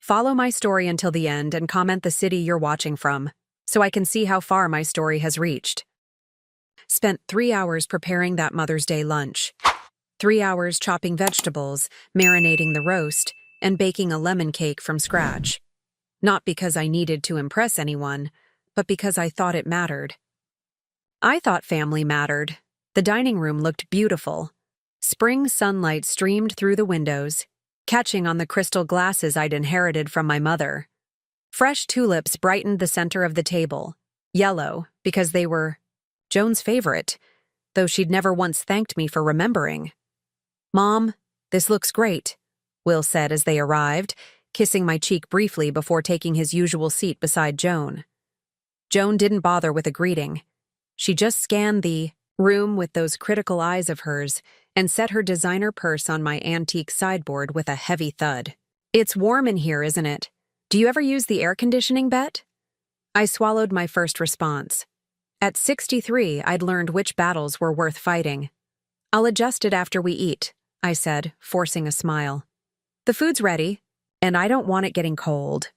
Follow my story until the end and comment the city you're watching from, so I can see how far my story has reached. Spent 3 hours preparing that Mother's Day lunch. 3 hours chopping vegetables, marinating the roast, and baking a lemon cake from scratch. Not because I needed to impress anyone, but because I thought it mattered. I thought family mattered. The dining room looked beautiful. Spring sunlight streamed through the windows, catching on the crystal glasses I'd inherited from my mother. Fresh tulips brightened the center of the table, yellow because they were Joan's favorite, though she'd never once thanked me for remembering. "Mom, this looks great," Will said as they arrived, kissing my cheek briefly before taking his usual seat beside Joan. Joan didn't bother with a greeting. She just scanned the room with those critical eyes of hers and set her designer purse on my antique sideboard with a heavy thud. "It's warm in here, isn't it? Do you ever use the air conditioning, Bet?" I swallowed my first response. At 63, I'd learned which battles were worth fighting. "I'll adjust it after we eat," I said, forcing a smile. "The food's ready, and I don't want it getting cold."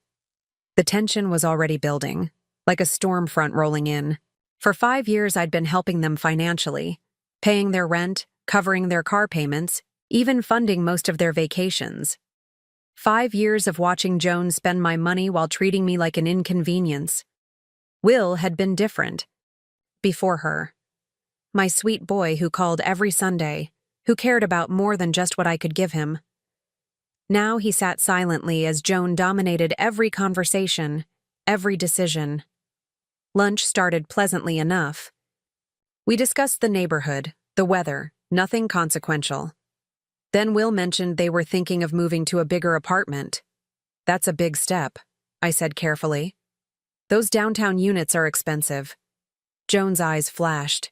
The tension was already building, like a storm front rolling in. For 5 years, I'd been helping them financially, paying their rent, covering their car payments, even funding most of their vacations. 5 years of watching Joan spend my money while treating me like an inconvenience. Will had been different. Before her. My sweet boy who called every Sunday, who cared about more than just what I could give him. Now he sat silently as Joan dominated every conversation, every decision. Lunch started pleasantly enough. We discussed the neighborhood, the weather, nothing consequential. Then Will mentioned they were thinking of moving to a bigger apartment. "That's a big step," I said carefully. "Those downtown units are expensive." Joan's eyes flashed.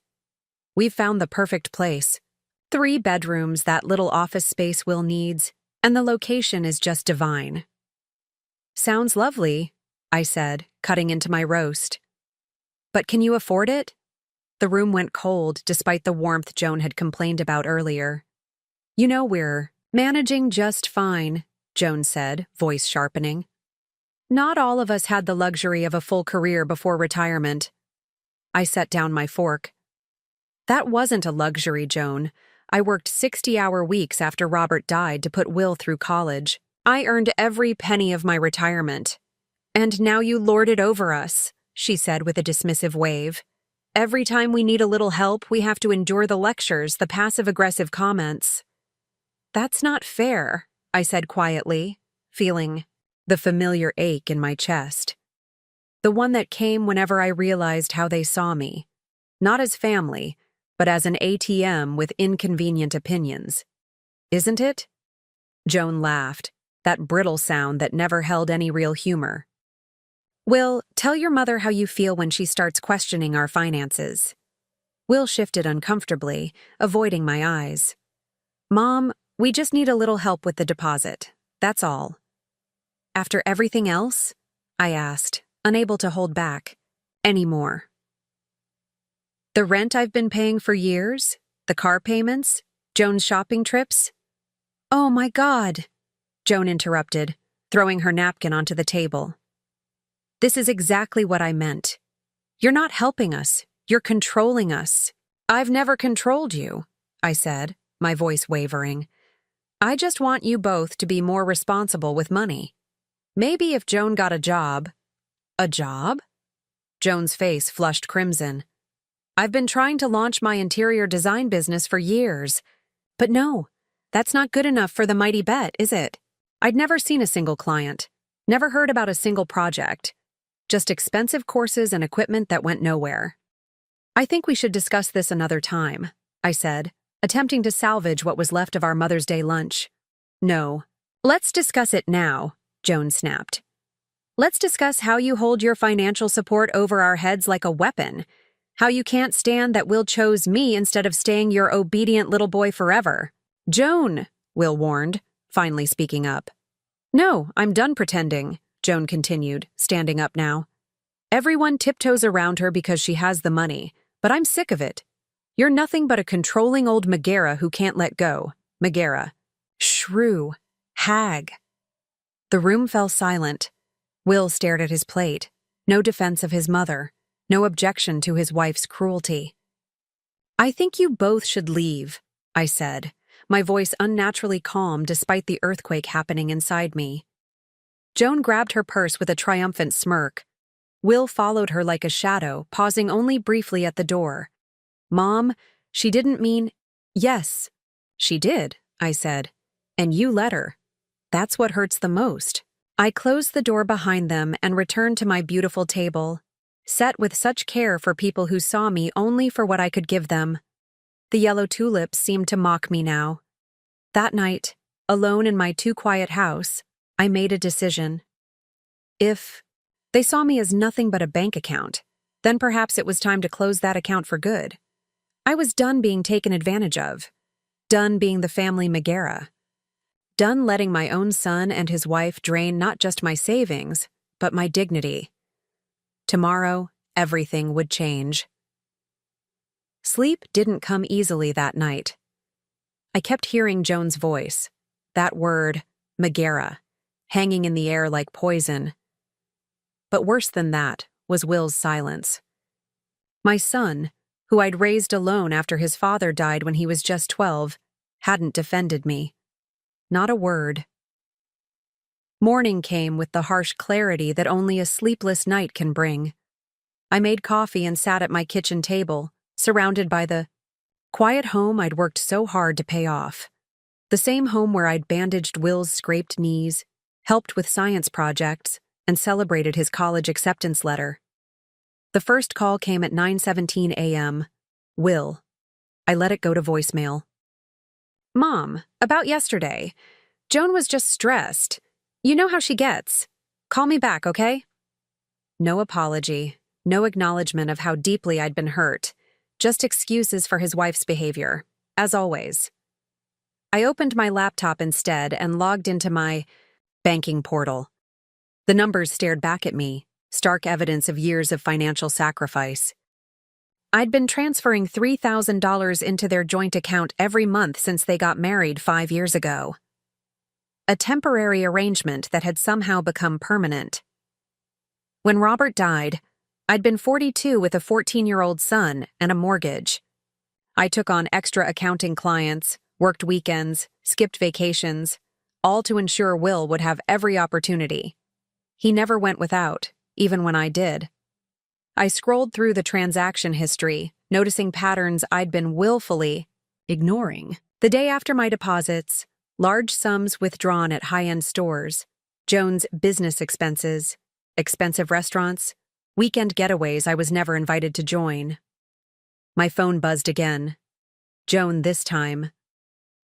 "We've found the perfect place. 3 bedrooms, that little office space Will needs, and the location is just divine." "Sounds lovely," I said, cutting into my roast. "But can you afford it?" The room went cold despite the warmth Joan had complained about earlier. "You know we're managing just fine," Joan said, voice sharpening. "Not all of us had the luxury of a full career before retirement." I set down my fork. "That wasn't a luxury, Joan. I worked 60-hour weeks after Robert died to put Will through college. I earned every penny of my retirement. And now you lord it over us," she said with a dismissive wave. "Every time we need a little help, we have to endure the lectures, the passive-aggressive comments." "That's not fair," I said quietly, feeling the familiar ache in my chest. The one that came whenever I realized how they saw me. Not as family, but as an ATM with inconvenient opinions. "Isn't it?" Joan laughed, that brittle sound that never held any real humor. "Will, tell your mother how you feel when she starts questioning our finances." Will shifted uncomfortably, avoiding my eyes. "Mom, we just need a little help with the deposit. That's all." "After everything else?" I asked, unable to hold back anymore. "The rent I've been paying for years? The car payments? Joan's shopping trips?" "Oh my God," Joan interrupted, throwing her napkin onto the table. "This is exactly what I meant. You're not helping us. You're controlling us." "I've never controlled you," I said, my voice wavering. "I just want you both to be more responsible with money. Maybe if Joan got a job." "A job?" Joan's face flushed crimson. "I've been trying to launch my interior design business for years. But no, that's not good enough for the mighty Bet, is it? I'd never seen a single client, never heard about a single project. Just expensive courses and equipment that went nowhere." "I think we should discuss this another time," I said, attempting to salvage what was left of our Mother's Day lunch. "No. Let's discuss it now," Joan snapped. "Let's discuss how you hold your financial support over our heads like a weapon. How you can't stand that Will chose me instead of staying your obedient little boy forever." "Joan," Will warned, finally speaking up. "No, I'm done pretending," Joan continued, standing up now. "Everyone tiptoes around her because she has the money, but I'm sick of it. You're nothing but a controlling old Megara who can't let go. Megara. Shrew. Hag." The room fell silent. Will stared at his plate. No defense of his mother. No objection to his wife's cruelty. "I think you both should leave," I said, my voice unnaturally calm despite the earthquake happening inside me. Joan grabbed her purse with a triumphant smirk. Will followed her like a shadow, pausing only briefly at the door. "Mom, she didn't mean—" "Yes, she did," I said. "And you let her. That's what hurts the most." I closed the door behind them and returned to my beautiful table, set with such care for people who saw me only for what I could give them. The yellow tulips seemed to mock me now. That night, alone in my too-quiet house, I made a decision. If they saw me as nothing but a bank account, then perhaps it was time to close that account for good. I was done being taken advantage of, done being the family Megara, done letting my own son and his wife drain not just my savings, but my dignity. Tomorrow, everything would change. Sleep didn't come easily that night. I kept hearing Joan's voice, that word, Megara, hanging in the air like poison. But worse than that was Will's silence. My son, who I'd raised alone after his father died when he was just 12, hadn't defended me. Not a word. Morning came with the harsh clarity that only a sleepless night can bring. I made coffee and sat at my kitchen table, surrounded by the quiet home I'd worked so hard to pay off. The same home where I'd bandaged Will's scraped knees, helped with science projects, and celebrated his college acceptance letter. The first call came at 9:17 a.m. Will. I let it go to voicemail. "Mom, about yesterday. Joan was just stressed. You know how she gets. Call me back, okay?" No apology, no acknowledgement of how deeply I'd been hurt, just excuses for his wife's behavior, as always. I opened my laptop instead and logged into my banking portal. The numbers stared back at me, stark evidence of years of financial sacrifice. I'd been transferring $3,000 into their joint account every month since they got married 5 years ago. A temporary arrangement that had somehow become permanent. When Robert died, I'd been 42 with a 14-year-old son and a mortgage. I took on extra accounting clients, worked weekends, skipped vacations, all to ensure Will would have every opportunity. He never went without, even when I did. I scrolled through the transaction history, noticing patterns I'd been willfully ignoring. The day after my deposits, large sums withdrawn at high-end stores, Joan's business expenses, expensive restaurants, weekend getaways I was never invited to join. My phone buzzed again. Joan this time.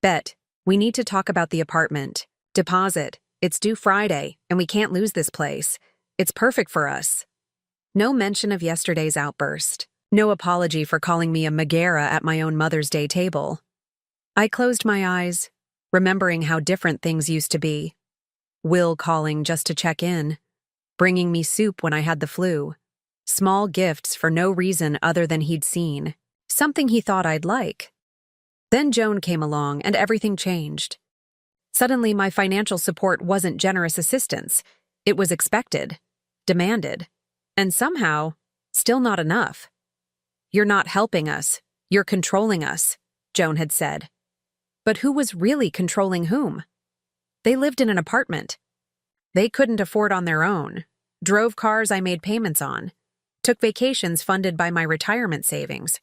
"Bet, we need to talk about the apartment. Deposit. It's due Friday, and we can't lose this place. It's perfect for us." No mention of yesterday's outburst. No apology for calling me a Megara at my own Mother's Day table. I closed my eyes, remembering how different things used to be. Will calling just to check in, bringing me soup when I had the flu, small gifts for no reason other than he'd seen, something he thought I'd like. Then Joan came along and everything changed. Suddenly my financial support wasn't generous assistance. It was expected, demanded, and somehow, still not enough. "You're not helping us. You're controlling us," Joan had said. But who was really controlling whom? They lived in an apartment. They couldn't afford on their own, drove cars I made payments on, took vacations funded by my retirement savings,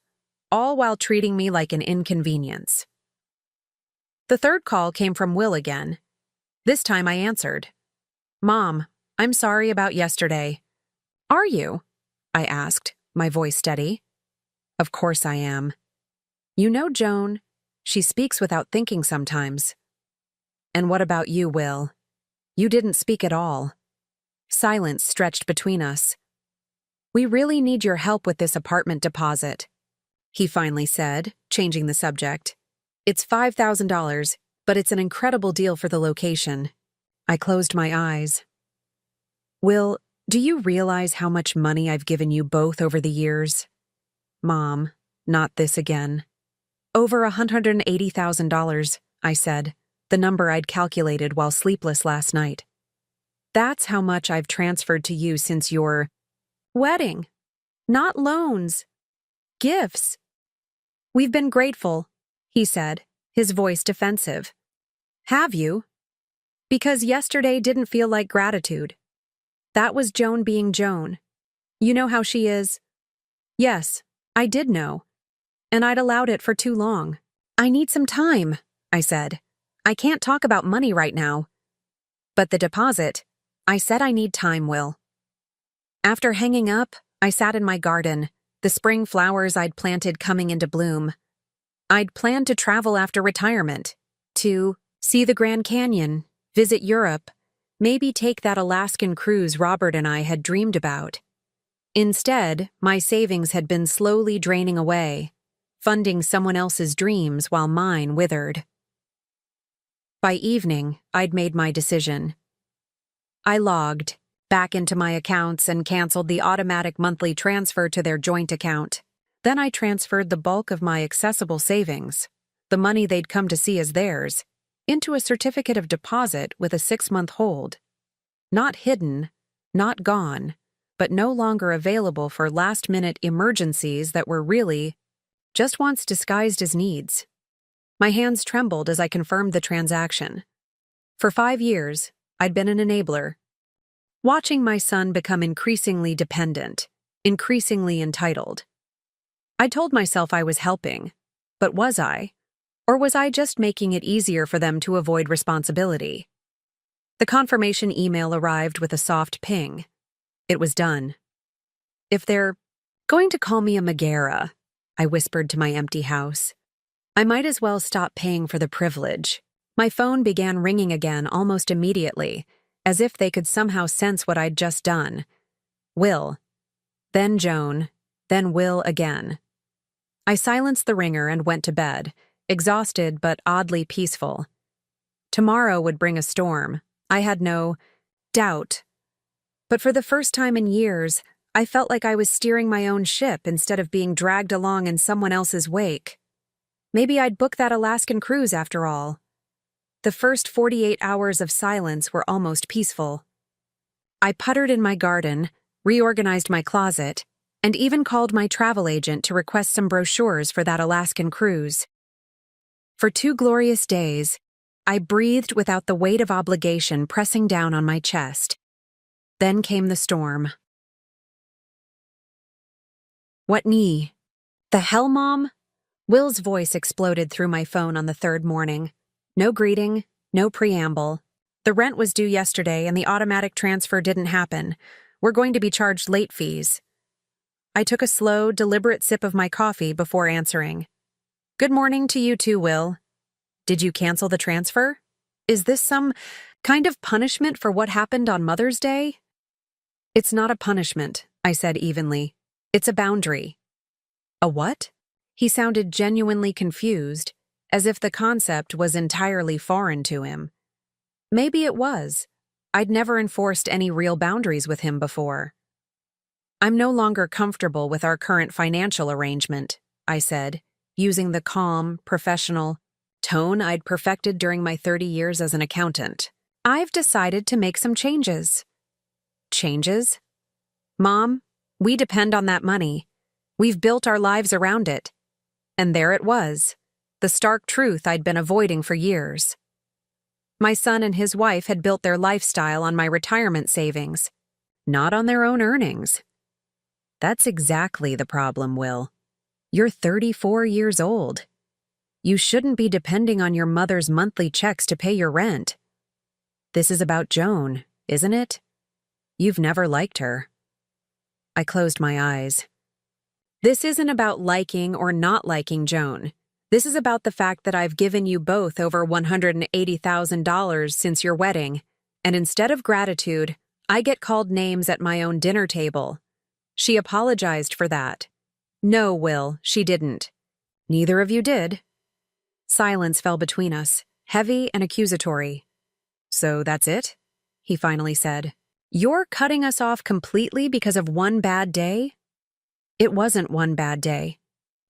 all while treating me like an inconvenience. The third call came from Will again. This time I answered. "Mom, I'm sorry about yesterday." "Are you?" I asked, my voice steady. "Of course I am. You know Joan, she speaks without thinking sometimes." "And what about you, Will? You didn't speak at all." Silence stretched between us. "We really need your help with this apartment deposit," he finally said, changing the subject. "It's $5,000, but it's an incredible deal for the location." I closed my eyes. "Will, do you realize how much money I've given you both over the years?" "Mom, not this again." "Over $180,000, I said, the number I'd calculated while sleepless last night. That's how much I've transferred to you since your wedding. Not loans. Gifts. We've been grateful, he said, his voice defensive. Have you? Because yesterday didn't feel like gratitude. That was Joan being Joan. You know how she is? Yes, I did know. And I'd allowed it for too long. I need some time, I said. I can't talk about money right now. But the deposit, I said I need time, Will. After hanging up, I sat in my garden, the spring flowers I'd planted coming into bloom. I'd planned to travel after retirement, to see the Grand Canyon, visit Europe, maybe take that Alaskan cruise Robert and I had dreamed about. Instead, my savings had been slowly draining away, funding someone else's dreams while mine withered. By evening, I'd made my decision. I logged back into my accounts and canceled the automatic monthly transfer to their joint account. Then I transferred the bulk of my accessible savings, the money they'd come to see as theirs, into a certificate of deposit with a 6-month hold. Not hidden, not gone, but no longer available for last-minute emergencies that were really just wants disguised as needs. My hands trembled as I confirmed the transaction. For 5 years, I'd been an enabler, watching my son become increasingly dependent, increasingly entitled. I told myself I was helping, but was I? Or was I just making it easier for them to avoid responsibility? The confirmation email arrived with a soft ping. It was done. If they're going to call me a Megara, I whispered to my empty house, I might as well stop paying for the privilege. My phone began ringing again almost immediately, as if they could somehow sense what I'd just done. Will. Then Joan. Then Will again. I silenced the ringer and went to bed, exhausted but oddly peaceful. Tomorrow would bring a storm. I had no doubt. But for the first time in years, I felt like I was steering my own ship instead of being dragged along in someone else's wake. Maybe I'd book that Alaskan cruise after all. The first 48 hours of silence were almost peaceful. I puttered in my garden, reorganized my closet, and even called my travel agent to request some brochures for that Alaskan cruise. For 2 glorious days, I breathed without the weight of obligation pressing down on my chest. Then came the storm. What knee? The hell, Mom? Will's voice exploded through my phone on the 3rd morning. No greeting, no preamble. The rent was due yesterday and the automatic transfer didn't happen. We're going to be charged late fees. I took a slow, deliberate sip of my coffee before answering. Good morning to you too, Will. Did you cancel the transfer? Is this some kind of punishment for what happened on Mother's Day? It's not a punishment, I said evenly. It's a boundary. A what? He sounded genuinely confused, as if the concept was entirely foreign to him. Maybe it was. I'd never enforced any real boundaries with him before. I'm no longer comfortable with our current financial arrangement, I said, using the calm, professional tone I'd perfected during my 30 years as an accountant. I've decided to make some changes. Changes? Mom, we depend on that money. We've built our lives around it. And there it was, the stark truth I'd been avoiding for years. My son and his wife had built their lifestyle on my retirement savings, not on their own earnings. That's exactly the problem, Will. You're 34 years old. You shouldn't be depending on your mother's monthly checks to pay your rent. This is about Joan, isn't it? You've never liked her. I closed my eyes. This isn't about liking or not liking Joan. This is about the fact that I've given you both over $180,000 since your wedding, and instead of gratitude, I get called names at my own dinner table. She apologized for that. No, Will, she didn't. Neither of you did. Silence fell between us, heavy and accusatory. So that's it? He finally said. You're cutting us off completely because of one bad day? It wasn't one bad day.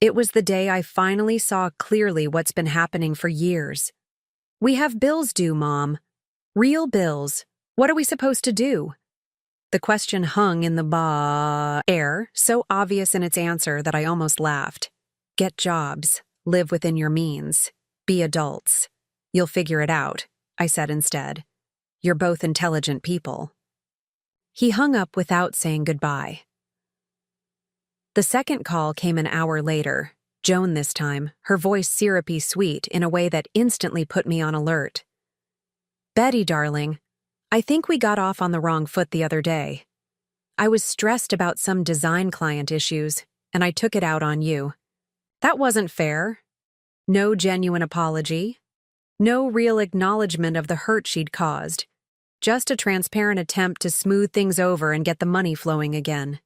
It was the day I finally saw clearly what's been happening for years. We have bills due, Mom. Real bills. What are we supposed to do? The question hung in the air, so obvious in its answer that I almost laughed. Get jobs, live within your means, be adults. You'll figure it out, I said instead. You're both intelligent people. He hung up without saying goodbye. The second call came an hour later, Joan this time, her voice syrupy sweet in a way that instantly put me on alert. Betty, darling, I think we got off on the wrong foot the other day. I was stressed about some design client issues, and I took it out on you. That wasn't fair. No genuine apology. No real acknowledgement of the hurt she'd caused. Just a transparent attempt to smooth things over and get the money flowing again.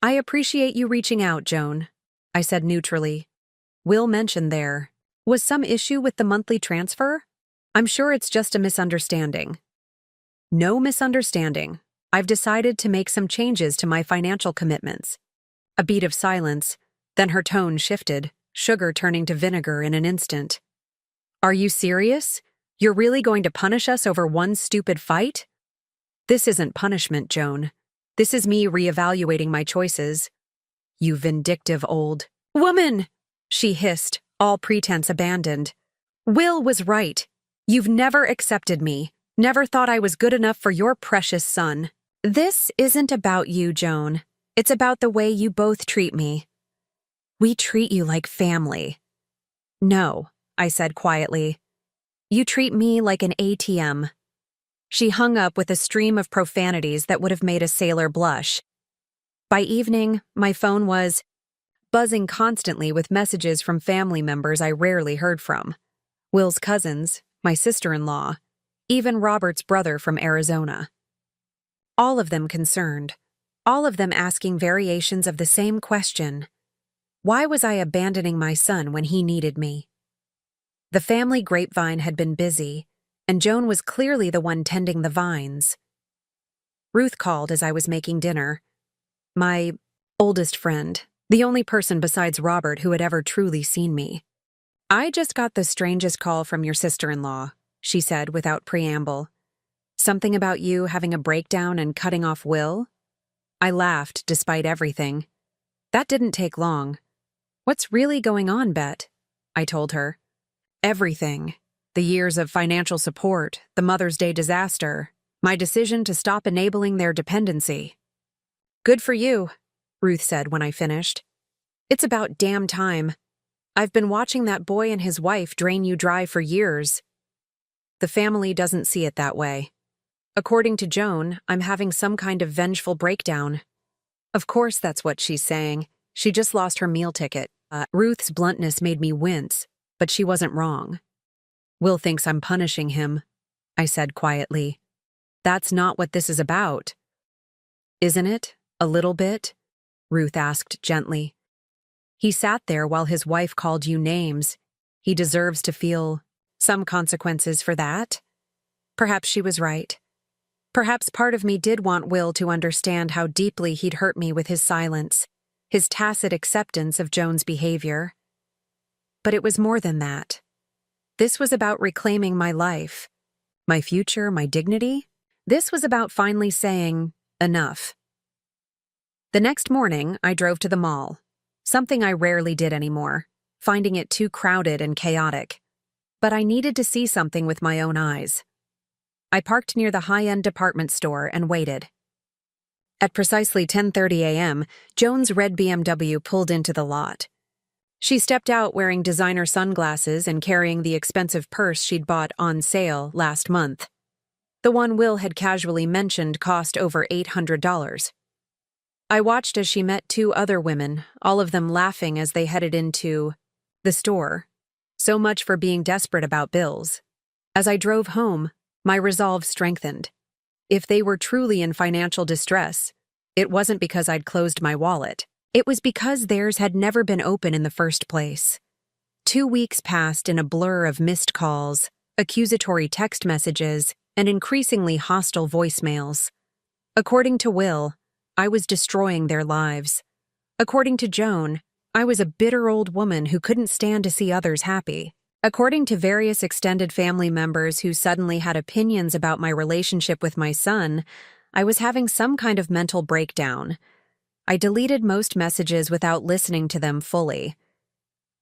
I appreciate you reaching out, Joan, I said neutrally. Will mentioned there was some issue with the monthly transfer? I'm sure it's just a misunderstanding. No misunderstanding. I've decided to make some changes to my financial commitments. A beat of silence, then her tone shifted, sugar turning to vinegar in an instant. Are you serious? You're really going to punish us over one stupid fight? This isn't punishment, Joan. This is me reevaluating my choices. You vindictive old woman, she hissed, all pretense abandoned. Will was right. You've never accepted me, never thought I was good enough for your precious son. This isn't about you, Joan. It's about the way you both treat me. We treat you like family. No, I said quietly. You treat me like an ATM. She hung up with a stream of profanities that would have made a sailor blush. By evening, my phone was buzzing constantly with messages from family members I rarely heard from. Will's cousins, my sister-in-law, even Robert's brother from Arizona. All of them concerned, all of them asking variations of the same question. Why was I abandoning my son when he needed me? The family grapevine had been busy, and Joan was clearly the one tending the vines. Ruth called as I was making dinner. My oldest friend, the only person besides Robert who had ever truly seen me. I just got the strangest call from your sister-in-law, she said without preamble. Something about you having a breakdown and cutting off Will? I laughed despite everything. That didn't take long. What's really going on, Bet? I told her. Everything. The years of financial support, the Mother's Day disaster, my decision to stop enabling their dependency. Good for you, Ruth said when I finished. It's about damn time. I've been watching that boy and his wife drain you dry for years. The family doesn't see it that way. According to Joan, I'm having some kind of vengeful breakdown. Of course that's what she's saying. She just lost her meal ticket. Ruth's bluntness made me wince, but she wasn't wrong. Will thinks I'm punishing him, I said quietly. That's not what this is about. Isn't it? A little bit? Ruth asked gently. He sat there while his wife called you names. He deserves to feel some consequences for that. Perhaps she was right. Perhaps part of me did want Will to understand how deeply he'd hurt me with his silence, his tacit acceptance of Joan's behavior. But it was more than that. This was about reclaiming my life, my future, my dignity. This was about finally saying, enough. The next morning, I drove to the mall, something I rarely did anymore, finding it too crowded and chaotic. But I needed to see something with my own eyes. I parked near the high-end department store and waited. At precisely 10:30 a.m., Joan's red BMW pulled into the lot. She stepped out wearing designer sunglasses and carrying the expensive purse she'd bought on sale last month. The one Will had casually mentioned cost over $800. I watched as she met two other women, all of them laughing as they headed into the store. So much for being desperate about bills. As I drove home, my resolve strengthened. If they were truly in financial distress, it wasn't because I'd closed my wallet. It was because theirs had never been open in the first place. 2 weeks passed in a blur of missed calls, accusatory text messages, and increasingly hostile voicemails. According to Will, I was destroying their lives. According to Joan, I was a bitter old woman who couldn't stand to see others happy. According to various extended family members who suddenly had opinions about my relationship with my son, I was having some kind of mental breakdown. I deleted most messages without listening to them fully.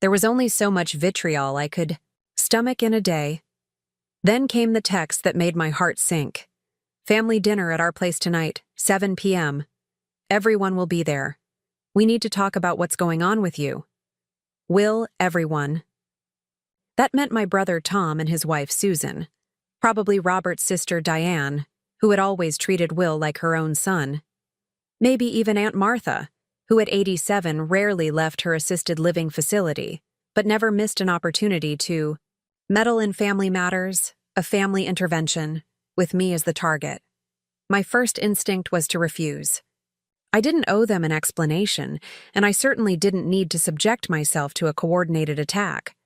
There was only so much vitriol I could stomach in a day. Then came the text that made my heart sink. Family dinner at our place tonight, 7 p.m. Everyone will be there. We need to talk about what's going on with you. Will, everyone. That meant my brother Tom and his wife Susan. Probably Robert's sister Diane, who had always treated Will like her own son. Maybe even Aunt Martha, who at 87 rarely left her assisted living facility, but never missed an opportunity to meddle in family matters, a family intervention, with me as the target. My first instinct was to refuse. I didn't owe them an explanation, and I certainly didn't need to subject myself to a coordinated attack.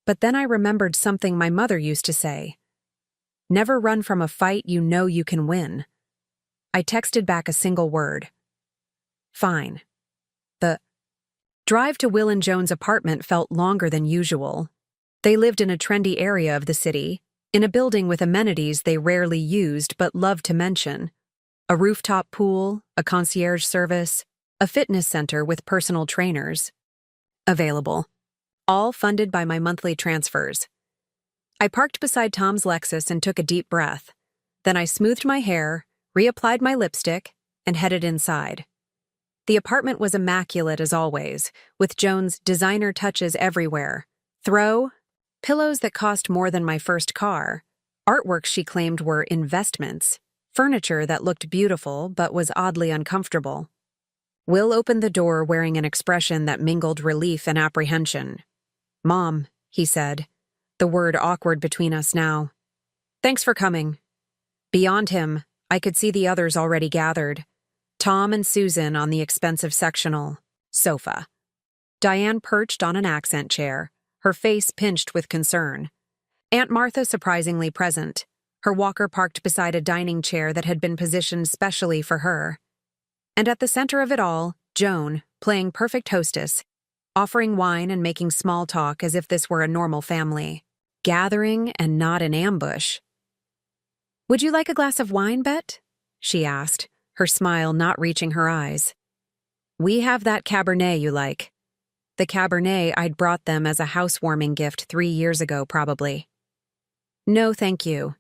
But then I remembered something my mother used to say. Never run from a fight you know you can win. I texted back a single word. Fine. The drive to Will and Joan's apartment felt longer than usual. They lived in a trendy area of the city, in a building with amenities they rarely used but loved to mention. A rooftop pool, a concierge service, a fitness center with personal trainers. Available. All funded by my monthly transfers. I parked beside Tom's Lexus and took a deep breath. Then I smoothed my hair, reapplied my lipstick, and headed inside. The apartment was immaculate as always, with Joan's designer touches everywhere. Pillows that cost more than my first car, artwork she claimed were investments, furniture that looked beautiful but was oddly uncomfortable. Will opened the door wearing an expression that mingled relief and apprehension. "Mom," he said, the word awkward between us now. "Thanks for coming." Beyond him, I could see the others already gathered. Tom and Susan on the expensive sectional sofa. Diane perched on an accent chair, her face pinched with concern. Aunt Martha surprisingly present, her walker parked beside a dining chair that had been positioned specially for her. And at the center of it all, Joan, playing perfect hostess, offering wine and making small talk as if this were a normal family gathering and not an ambush. "Would you like a glass of wine, Bet?" she asked, her smile not reaching her eyes. "We have that Cabernet you like." The Cabernet I'd brought them as a housewarming gift 3 years ago, probably. "No, thank you,"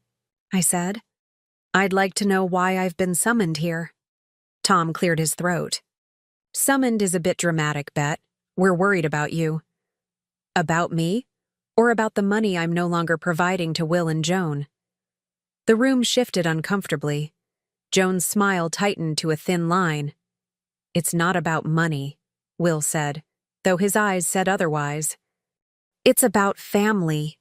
I said. "I'd like to know why I've been summoned here." Tom cleared his throat. "Summoned is a bit dramatic, Bet. We're worried about you." "About me? Or about the money I'm no longer providing to Will and Joan?" The room shifted uncomfortably. Joan's smile tightened to a thin line. "It's not about money," Will said, though his eyes said otherwise. "It's about family."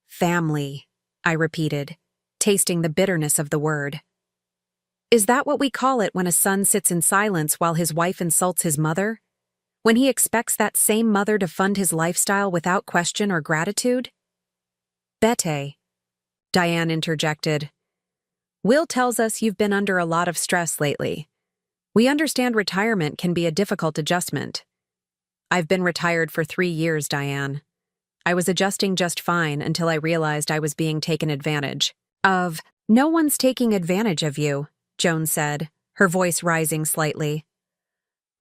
"Family," I repeated, tasting the bitterness of the word. "Is that what we call it when a son sits in silence while his wife insults his mother? When he expects that same mother to fund his lifestyle without question or gratitude?" "Bete," Diane interjected. "Will tells us you've been under a lot of stress lately. We understand retirement can be a difficult adjustment." "I've been retired for 3 years, Diane. I was adjusting just fine until I realized I was being taken advantage of." "No one's taking advantage of you," Joan said, her voice rising slightly.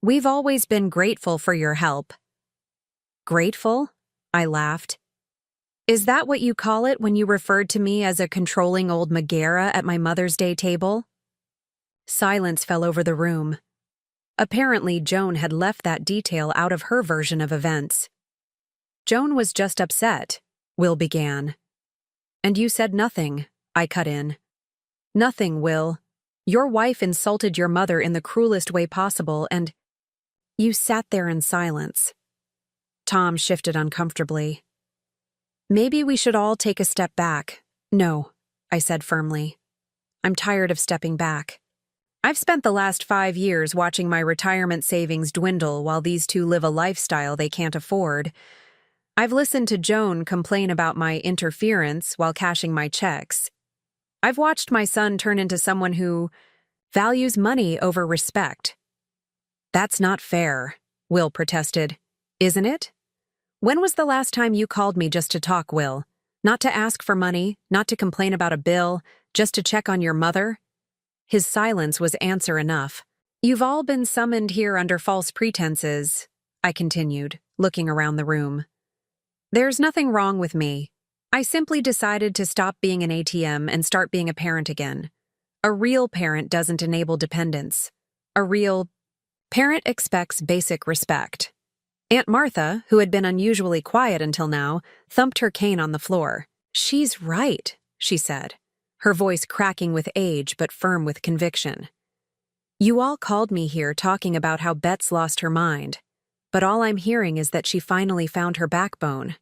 "We've always been grateful for your help." "Grateful?" I laughed. "Is that what you call it when you referred to me as a controlling old Megara at my Mother's Day table?" Silence fell over the room. Apparently, Joan had left that detail out of her version of events. "Joan was just upset," Will began. "And you said nothing," I cut in. "Nothing, Will. Your wife insulted your mother in the cruelest way possible, and you sat there in silence." Tom shifted uncomfortably. "Maybe we should all take a step back." "No," I said firmly. "I'm tired of stepping back. I've spent the last 5 years watching my retirement savings dwindle while these two live a lifestyle they can't afford. I've listened to Joan complain about my interference while cashing my checks. I've watched my son turn into someone who values money over respect." "That's not fair," Will protested. "Isn't it? When was the last time you called me just to talk, Will? Not to ask for money, not to complain about a bill, just to check on your mother? His silence was answer enough. You've all been summoned here under false pretenses, I continued, looking around the room. There's nothing wrong with me. I simply decided to stop being an ATM and start being a parent again. A real parent doesn't enable dependence. A real parent expects basic respect. Aunt Martha, who had been unusually quiet until now, thumped her cane on the floor. She's right, she said, her voice cracking with age but firm with conviction. You all called me here talking about how Bet's lost her mind, but all I'm hearing is that she finally found her backbone.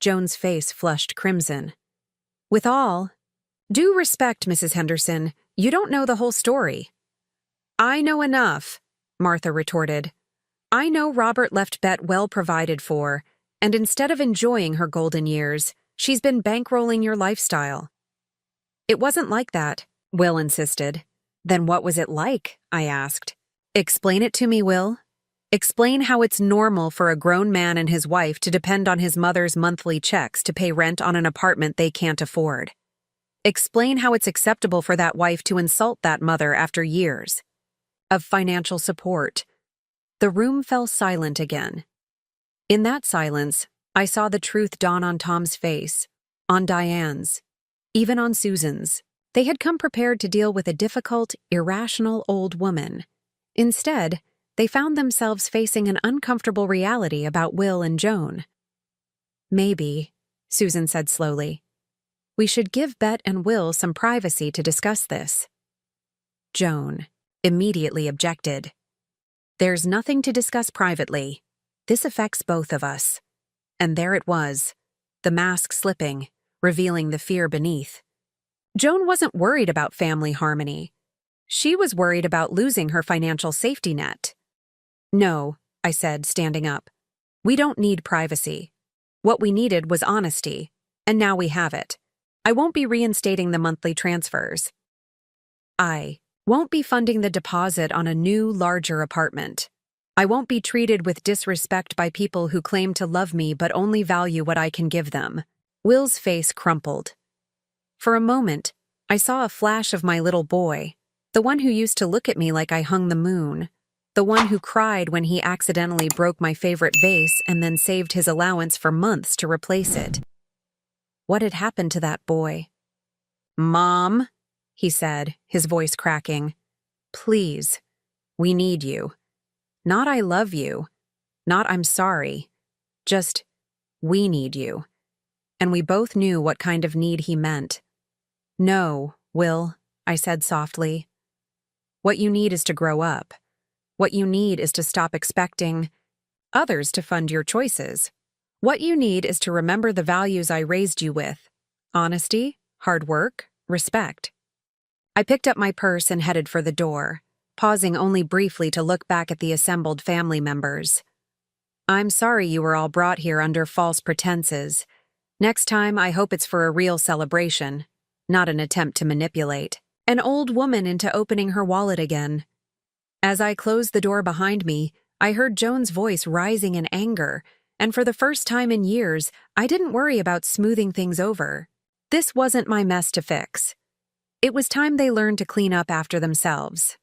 Joan's face flushed crimson. With all due respect, Mrs. Henderson, you don't know the whole story. I know enough, Martha retorted. I know Robert left Bet well provided for, and instead of enjoying her golden years, she's been bankrolling your lifestyle. It wasn't like that, Will insisted. Then what was it like? I asked. Explain it to me, Will. Explain how it's normal for a grown man and his wife to depend on his mother's monthly checks to pay rent on an apartment they can't afford. Explain how it's acceptable for that wife to insult that mother after years of financial support. The room fell silent again. In that silence, I saw the truth dawn on Tom's face, on Diane's, even on Susan's. They had come prepared to deal with a difficult, irrational old woman. Instead, they found themselves facing an uncomfortable reality about Will and Joan. Maybe, Susan said slowly, we should give Bet and Will some privacy to discuss this. Joan immediately objected. There's nothing to discuss privately. This affects both of us. And there it was, the mask slipping, revealing the fear beneath. Joan wasn't worried about family harmony. She was worried about losing her financial safety net. No, I said, standing up. We don't need privacy. What we needed was honesty, and now we have it. I won't be reinstating the monthly transfers. I won't be funding the deposit on a new, larger apartment. I won't be treated with disrespect by people who claim to love me but only value what I can give them. Will's face crumpled. For a moment, I saw a flash of my little boy, the one who used to look at me like I hung the moon, the one who cried when he accidentally broke my favorite vase and then saved his allowance for months to replace it. What had happened to that boy? Mom, he said, his voice cracking. Please, we need you. Not I love you. Not I'm sorry. Just, we need you. And we both knew what kind of need he meant. No, Will, I said softly. What you need is to grow up. What you need is to stop expecting others to fund your choices. What you need is to remember the values I raised you with: honesty, hard work, respect. I picked up my purse and headed for the door, pausing only briefly to look back at the assembled family members. I'm sorry you were all brought here under false pretenses. Next time, I hope it's for a real celebration, not an attempt to manipulate an old woman into opening her wallet again. As I closed the door behind me, I heard Joan's voice rising in anger, and for the first time in years, I didn't worry about smoothing things over. This wasn't my mess to fix. It was time they learned to clean up after themselves.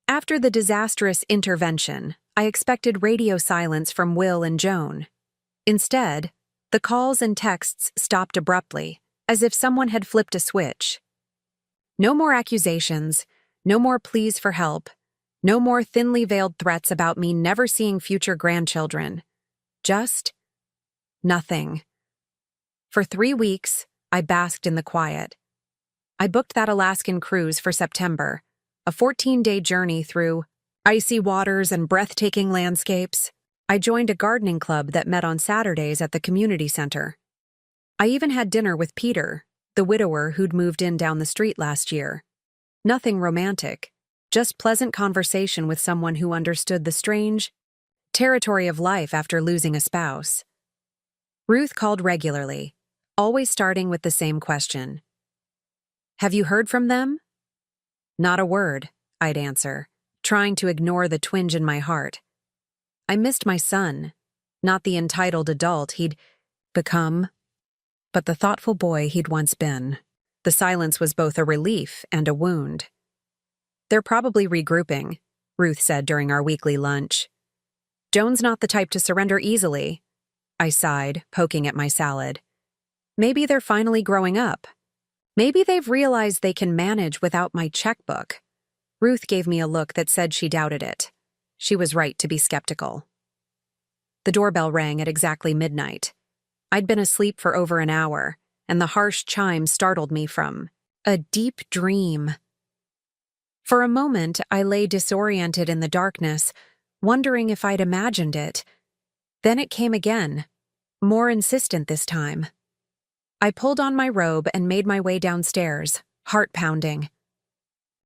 After the disastrous intervention, I expected radio silence from Will and Joan. Instead, the calls and texts stopped abruptly, as if someone had flipped a switch. No more accusations, no more pleas for help, no more thinly veiled threats about me never seeing future grandchildren. Just nothing. For 3 weeks, I basked in the quiet. I booked that Alaskan cruise for September, a 14-day journey through icy waters and breathtaking landscapes. I joined a gardening club that met on Saturdays at the community center. I even had dinner with Peter, the widower who'd moved in down the street last year. Nothing romantic, just pleasant conversation with someone who understood the strange territory of life after losing a spouse. Ruth called regularly, always starting with the same question. Have you heard from them? Not a word, I'd answer, trying to ignore the twinge in my heart. I missed my son. not the entitled adult he'd become, but the thoughtful boy he'd once been. The silence was both a relief and a wound. "They're probably regrouping," Ruth said during our weekly lunch. "Joan's not the type to surrender easily," I sighed, poking at my salad. "Maybe they're finally growing up. Maybe they've realized they can manage without my checkbook." Ruth gave me a look that said she doubted it. She was right to be skeptical. The doorbell rang at exactly midnight. I'd been asleep for over an hour, and the harsh chime startled me from a deep dream. For a moment, I lay disoriented in the darkness, wondering if I'd imagined it. Then it came again, more insistent this time. I pulled on my robe and made my way downstairs, heart pounding.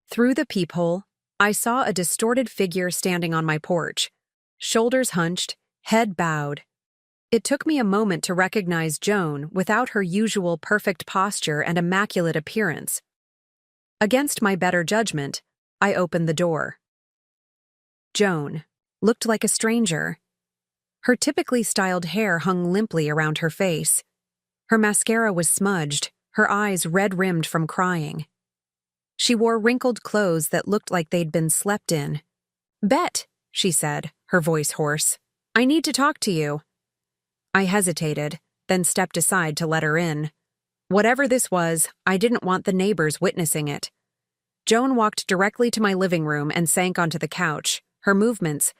Through the peephole, I saw a distorted figure standing on my porch, shoulders hunched, head bowed. It took me a moment to recognize Joan without her usual perfect posture and immaculate appearance. Against my better judgment, I opened the door. Joan looked like a stranger. Her typically styled hair hung limply around her face. Her mascara was smudged, her eyes red-rimmed from crying. She wore wrinkled clothes that looked like they'd been slept in. "Bet," she said, her voice hoarse. "I need to talk to you." I hesitated, then stepped aside to let her in. Whatever this was, I didn't want the neighbors witnessing it. Joan walked directly to my living room and sank onto the couch, her movements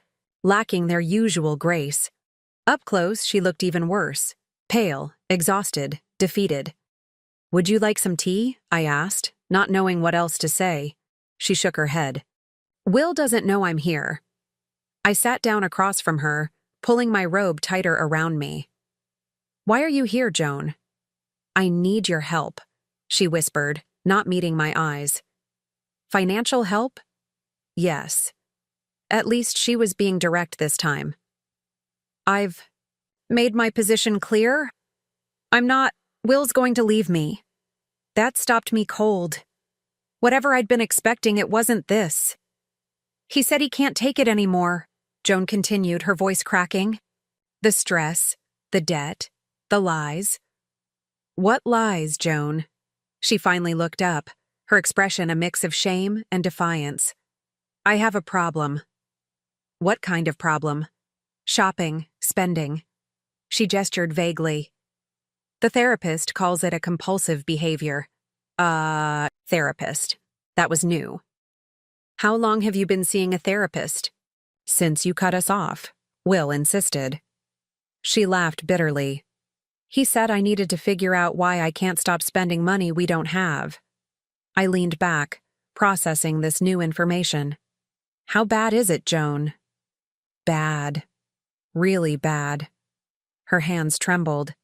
lacking their usual grace. Up close, she looked even worse, pale, exhausted, defeated. "Would you like some tea?" I asked, not knowing what else to say. She shook her head. "Will doesn't know I'm here." I sat down across from her, pulling my robe tighter around me. "Why are you here, Joan?" "I need your help," she whispered, not meeting my eyes. "Financial help?" "Yes." At least she was being direct this time. "I've made my position clear. Will's going to leave me." That stopped me cold. Whatever I'd been expecting, it wasn't this. "He said he can't take it anymore," Joan continued, her voice cracking. "The stress, the debt, the lies." "What lies, Joan?" She finally looked up, her expression a mix of shame and defiance. "I have a problem." "What kind of problem?" "Shopping, spending." She gestured vaguely. "The therapist calls it a compulsive behavior." Therapist. That was new. "How long have you been seeing a therapist?" "Since you cut us off," Will insisted. She laughed bitterly. "He said I needed to figure out why I can't stop spending money we don't have." I leaned back, processing this new information. "How bad is it, Joan?" "Bad. Really bad." Her hands trembled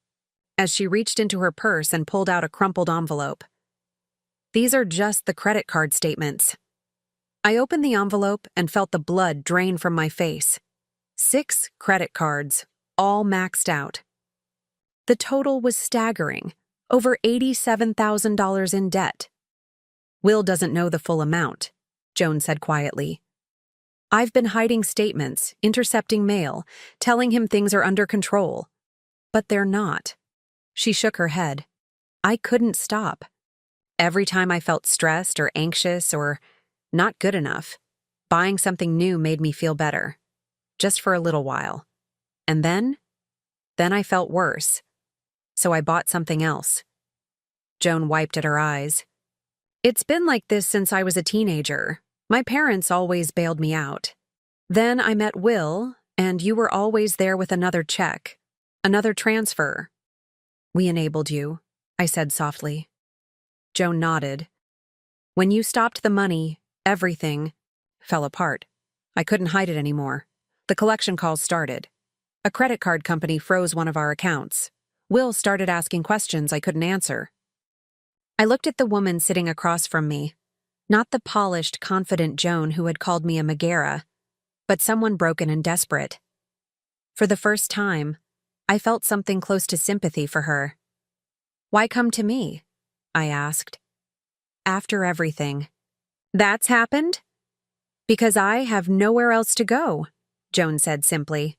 as she reached into her purse and pulled out a crumpled envelope. "These are just the credit card statements." I opened the envelope and felt the blood drain from my face. 6 credit cards, all maxed out. The total was staggering, over $87,000 in debt. "Will doesn't know the full amount," Joan said quietly. "I've been hiding statements, intercepting mail, telling him things are under control. But they're not." She shook her head. I couldn't stop. Every time I felt stressed or anxious or not good enough, buying something new made me feel better. Just for a little while. And then I felt worse. So I bought something else. Joan wiped at her eyes. "It's been like this since I was a teenager. My parents always bailed me out. Then I met Will, and you were always there with another check, another transfer." "We enabled you," I said softly. Joan nodded. "When you stopped the money, everything fell apart. I couldn't hide it anymore. The collection calls started. A credit card company froze one of our accounts. Will started asking questions I couldn't answer." I looked at the woman sitting across from me. Not the polished, confident Joan who had called me a Megara, but someone broken and desperate. For the first time, I felt something close to sympathy for her. "Why come to me?" I asked. "After everything." "That's happened?" "Because I have nowhere else to go," Joan said simply.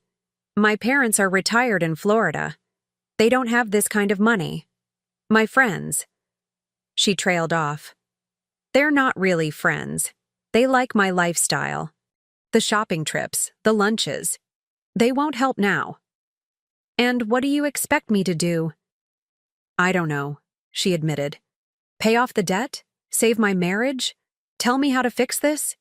My parents are retired in Florida. They don't have this kind of money. My friends. She trailed off. They're not really friends. They like my lifestyle. The shopping trips, the lunches. They won't help now. And what do you expect me to do? I don't know, she admitted. Pay off the debt? Save my marriage? Tell me how to fix this?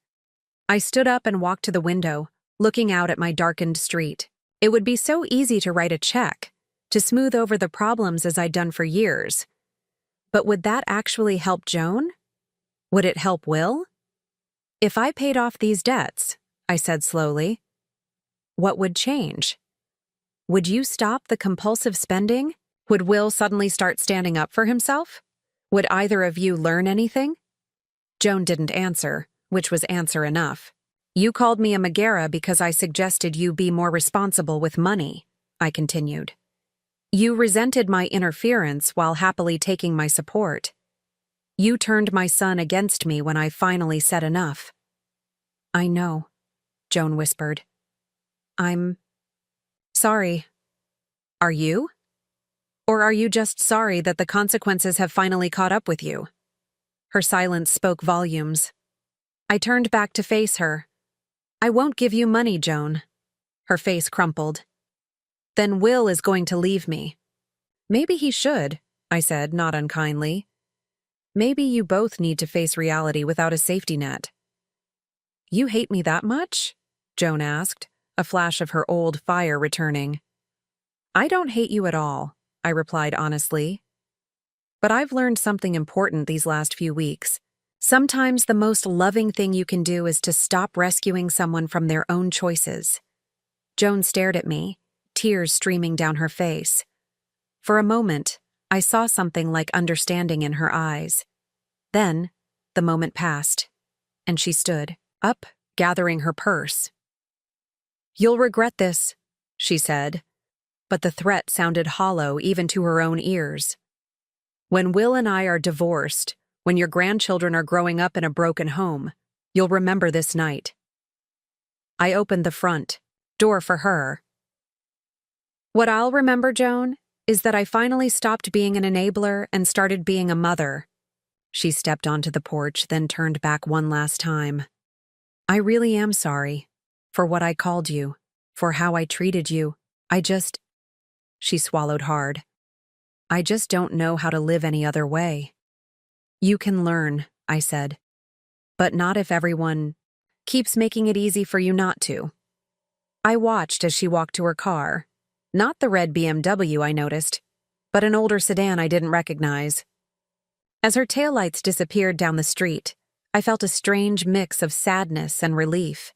I stood up and walked to the window, looking out at my darkened street. It would be so easy to write a check, to smooth over the problems as I'd done for years. But would that actually help Joan? Would it help Will? If I paid off these debts, I said slowly, what would change? Would you stop the compulsive spending? Would Will suddenly start standing up for himself? Would either of you learn anything? Joan didn't answer, which was answer enough. You called me a Megara because I suggested you be more responsible with money, I continued. You resented my interference while happily taking my support. You turned my son against me when I finally said enough. I know, Joan whispered. I'm sorry. Are you? Or are you just sorry that the consequences have finally caught up with you? Her silence spoke volumes. I turned back to face her. I won't give you money, Joan. Her face crumpled. Then Will is going to leave me. Maybe he should, I said, not unkindly. Maybe you both need to face reality without a safety net. You hate me that much? Joan asked, a flash of her old fire returning. I don't hate you at all, I replied honestly. But I've learned something important these last few weeks. Sometimes the most loving thing you can do is to stop rescuing someone from their own choices. Joan stared at me, tears streaming down her face. For a moment, I saw something like understanding in her eyes. Then, the moment passed, and she stood up, gathering her purse. You'll regret this, she said, but the threat sounded hollow even to her own ears. When Will and I are divorced, when your grandchildren are growing up in a broken home, you'll remember this night. I opened the front door for her. What I'll remember, Joan, is that I finally stopped being an enabler and started being a mother. She stepped onto the porch, then turned back one last time. I really am sorry for what I called you, for how I treated you. She swallowed hard. I just don't know how to live any other way. You can learn, I said, but not if everyone keeps making it easy for you not to. I watched as she walked to her car. Not the red BMW I noticed, but an older sedan I didn't recognize. As her taillights disappeared down the street, I felt a strange mix of sadness and relief.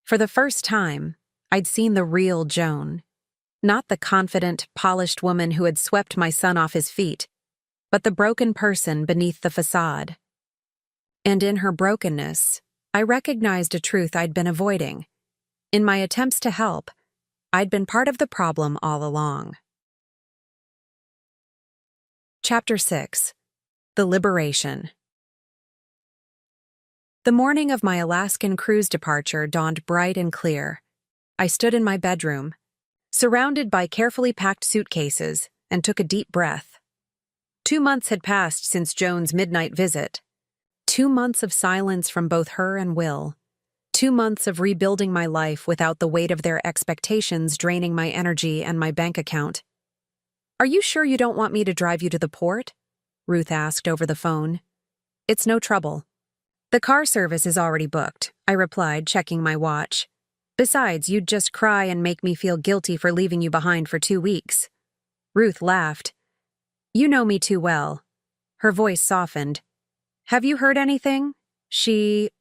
For the first time, I'd seen the real Joan. Not the confident, polished woman who had swept my son off his feet, but the broken person beneath the facade. And in her brokenness, I recognized a truth I'd been avoiding. In my attempts to help, I'd been part of the problem all along. Chapter 6. The Liberation. The morning of my Alaskan cruise departure dawned bright and clear. I stood in my bedroom, surrounded by carefully packed suitcases, and took a deep breath. 2 months had passed since Joan's midnight visit. 2 months of silence from both her and Will. 2 months of rebuilding my life without the weight of their expectations draining my energy and my bank account. Are you sure you don't want me to drive you to the port? Ruth asked over the phone. It's no trouble. The car service is already booked, I replied, checking my watch. Besides, you'd just cry and make me feel guilty for leaving you behind for 2 weeks. Ruth laughed. You know me too well. Her voice softened. Have you heard anything? She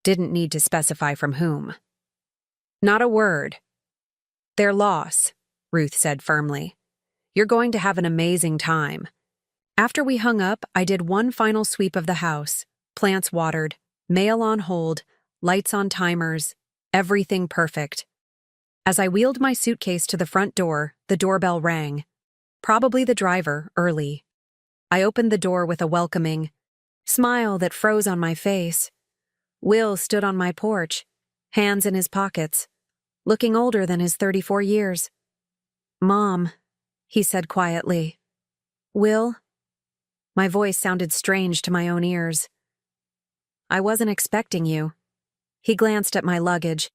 didn't need to specify from whom. Not a word. Their loss, Ruth said firmly. You're going to have an amazing time. After we hung up, I did one final sweep of the house. Plants watered, mail on hold, lights on timers, everything perfect. As I wheeled my suitcase to the front door, the doorbell rang. Probably the driver, early. I opened the door with a welcoming smile that froze on my face. Will stood on my porch, hands in his pockets, looking older than his 34 years. "Mom," he said quietly. "Will?" My voice sounded strange to my own ears. "I wasn't expecting you." He glanced at my luggage.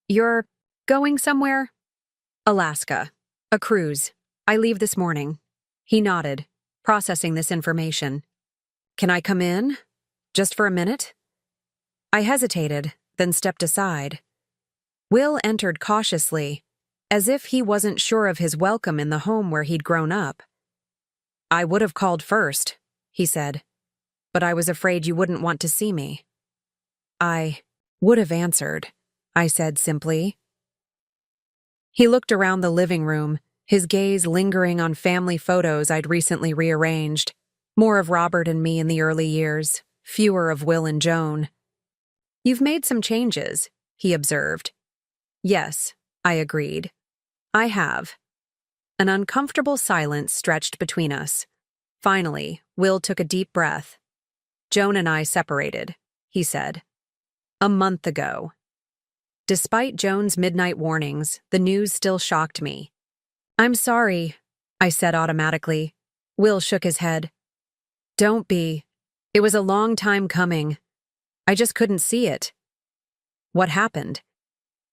"You're going somewhere?" "Alaska. A cruise. I leave this morning." He nodded, processing this information. "Can I come in? Just for a minute?" I hesitated, then stepped aside. Will entered cautiously, as if he wasn't sure of his welcome in the home where he'd grown up. "I would have called first," he said, "but I was afraid you wouldn't want to see me." "I would have answered," I said simply. He looked around the living room, his gaze lingering on family photos I'd recently rearranged. More of Robert and me in the early years, fewer of Will and Joan. "You've made some changes," he observed. "Yes," I agreed. "I have." An uncomfortable silence stretched between us. Finally, Will took a deep breath. "Joan and I separated," he said. "A month ago." Despite Joan's midnight warnings, the news still shocked me. "I'm sorry," I said automatically. Will shook his head. "Don't be. It was a long time coming. I just couldn't see it." "What happened?"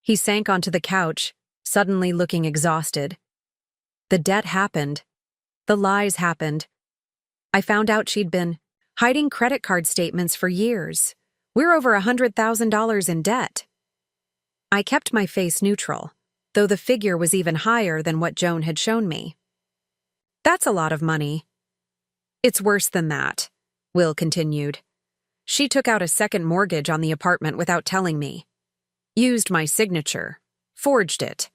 He sank onto the couch, suddenly looking exhausted. "The debt happened. The lies happened. I found out she'd been hiding credit card statements for years. We're over $100,000 in debt." I kept my face neutral, though the figure was even higher than what Joan had shown me. "That's a lot of money." "It's worse than that," Will continued. "She took out a second mortgage on the apartment without telling me. Used my signature. Forged it."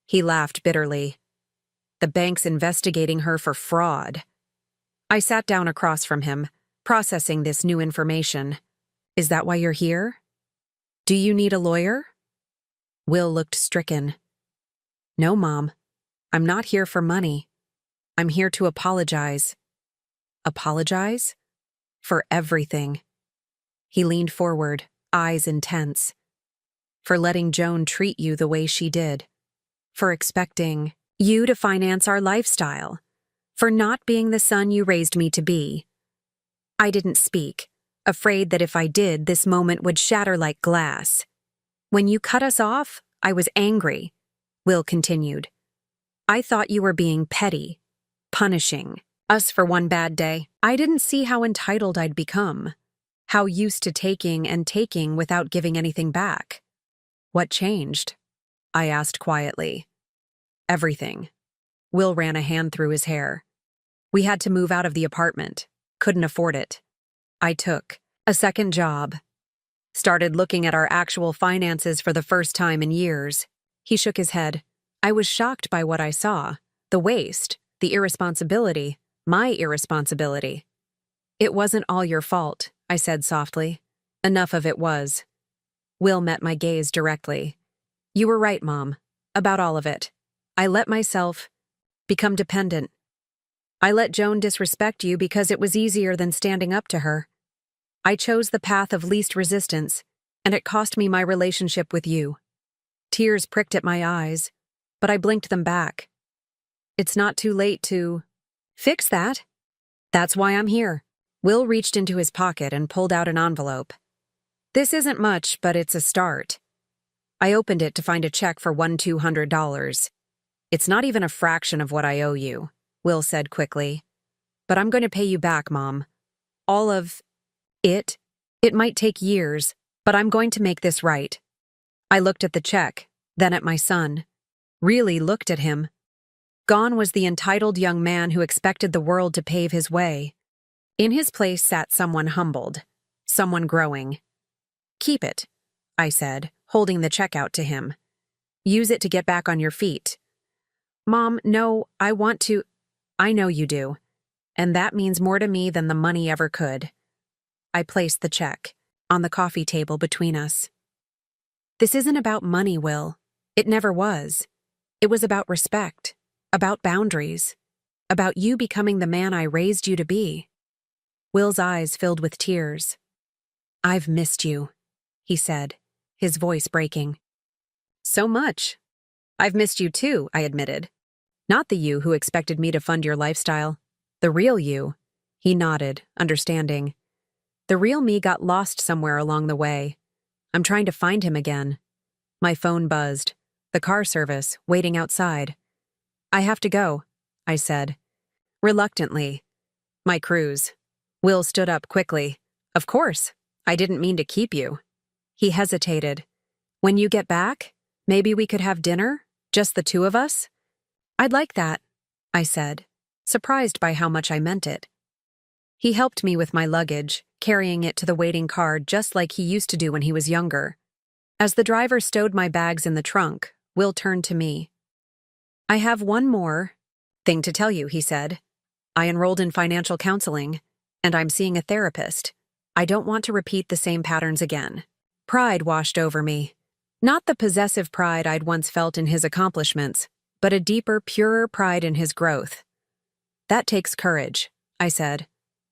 He laughed bitterly. "The bank's investigating her for fraud." I sat down across from him, processing this new information. "Is that why you're here? Do you need a lawyer?" Will looked stricken. "No, Mom. I'm not here for money. I'm here to apologize." "Apologize?" "For everything." He leaned forward, eyes intense. "For letting Joan treat you the way she did. For expecting you to finance our lifestyle. For not being the son you raised me to be." I didn't speak, afraid that if I did, this moment would shatter like glass. "When you cut us off, I was angry," Will continued. "I thought you were being petty, punishing us for one bad day. I didn't see how entitled I'd become, how used to taking and taking without giving anything back." "What changed?" I asked quietly. "Everything." Will ran a hand through his hair. "We had to move out of the apartment. Couldn't afford it. I took a second job. Started looking at our actual finances for the first time in years." He shook his head. "I was shocked by what I saw. The waste, the irresponsibility, my irresponsibility." "It wasn't all your fault," I said softly. "Enough of it was." Will met my gaze directly. "You were right, Mom, about all of it. I let myself become dependent. I let Joan disrespect you because it was easier than standing up to her. I chose the path of least resistance, and it cost me my relationship with you." Tears pricked at my eyes, but I blinked them back. "It's not too late to fix that. That's why I'm here." Will reached into his pocket and pulled out an envelope. "This isn't much, but it's a start." I opened it to find a check for $1,200. "It's not even a fraction of what I owe you," Will said quickly. "But I'm going to pay you back, Mom. All of it. It might take years, but I'm going to make this right." I looked at the check, then at my son. Really looked at him. Gone was the entitled young man who expected the world to pave his way. In his place sat someone humbled, someone growing. "Keep it," I said, holding the check out to him. "Use it to get back on your feet." "Mom, no, I want to—" "I know you do, and that means more to me than the money ever could." I placed the check on the coffee table between us. "This isn't about money, Will. It never was. It was about respect, about boundaries, about you becoming the man I raised you to be." Will's eyes filled with tears. "I've missed you," he said, his voice breaking. So much. I've missed you too, I admitted. Not the you who expected me to fund your lifestyle. The real you. He nodded, understanding. The real me got lost somewhere along the way. I'm trying to find him again. My phone buzzed. The car service, waiting outside. I have to go, I said. Reluctantly. My cruise. Will stood up quickly. Of course. I didn't mean to keep you. He hesitated. When you get back, maybe we could have dinner? Just the two of us? I'd like that, I said, surprised by how much I meant it. He helped me with my luggage, carrying it to the waiting car just like he used to do when he was younger. As the driver stowed my bags in the trunk, Will turned to me. I have one more thing to tell you, he said. I enrolled in financial counseling, and I'm seeing a therapist. I don't want to repeat the same patterns again. Pride washed over me. Not the possessive pride I'd once felt in his accomplishments, but a deeper, purer pride in his growth. That takes courage, I said.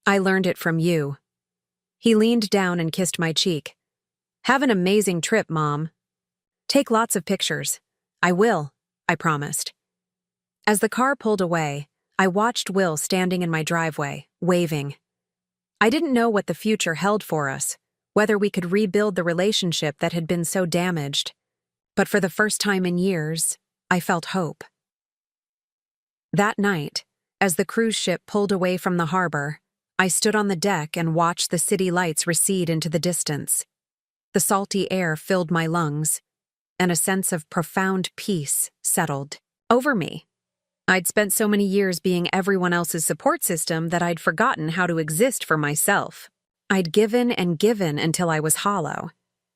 I learned it from you. He leaned down and kissed my cheek. Have an amazing trip, Mom. Take lots of pictures. I will, I promised. As the car pulled away, I watched Will standing in my driveway, waving. I didn't know what the future held for us, whether we could rebuild the relationship that had been so damaged. But for the first time in years, I felt hope. That night, as the cruise ship pulled away from the harbor, I stood on the deck and watched the city lights recede into the distance. The salty air filled my lungs, and a sense of profound peace settled over me. I'd spent so many years being everyone else's support system that I'd forgotten how to exist for myself. I'd given and given until I was hollow,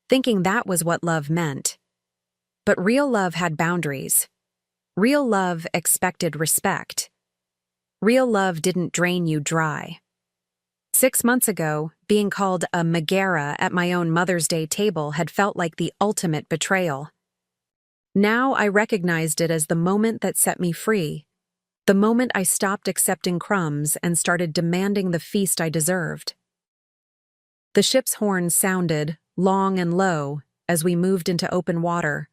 thinking that was what love meant. But real love had boundaries. Real love expected respect. Real love didn't drain you dry. 6 months ago, being called a Megara at my own Mother's Day table had felt like the ultimate betrayal. Now I recognized it as the moment that set me free, the moment I stopped accepting crumbs and started demanding the feast I deserved. The ship's horn sounded, long and low, as we moved into open water.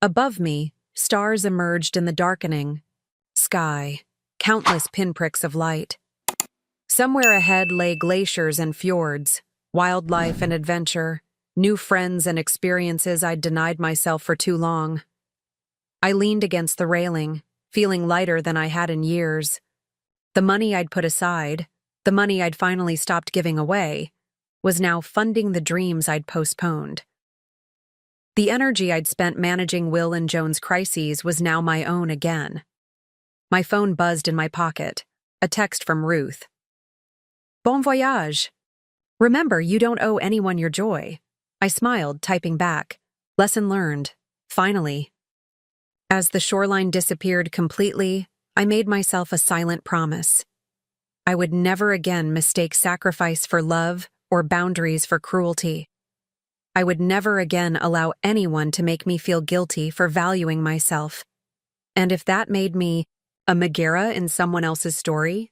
Above me, stars emerged in the darkening sky, countless pinpricks of light. Somewhere ahead lay glaciers and fjords, wildlife and adventure, new friends and experiences I'd denied myself for too long. I leaned against the railing, feeling lighter than I had in years. The money I'd put aside, the money I'd finally stopped giving away, was now funding the dreams I'd postponed. The energy I'd spent managing Will and Joan's crises was now my own again. My phone buzzed in my pocket, a text from Ruth. Bon voyage. Remember, you don't owe anyone your joy. I smiled, typing back. Lesson learned. Finally. As the shoreline disappeared completely, I made myself a silent promise. I would never again mistake sacrifice for love or boundaries for cruelty. I would never again allow anyone to make me feel guilty for valuing myself. And if that made me a Megara in someone else's story,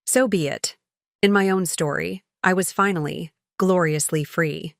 so be it. In my own story, I was finally gloriously free.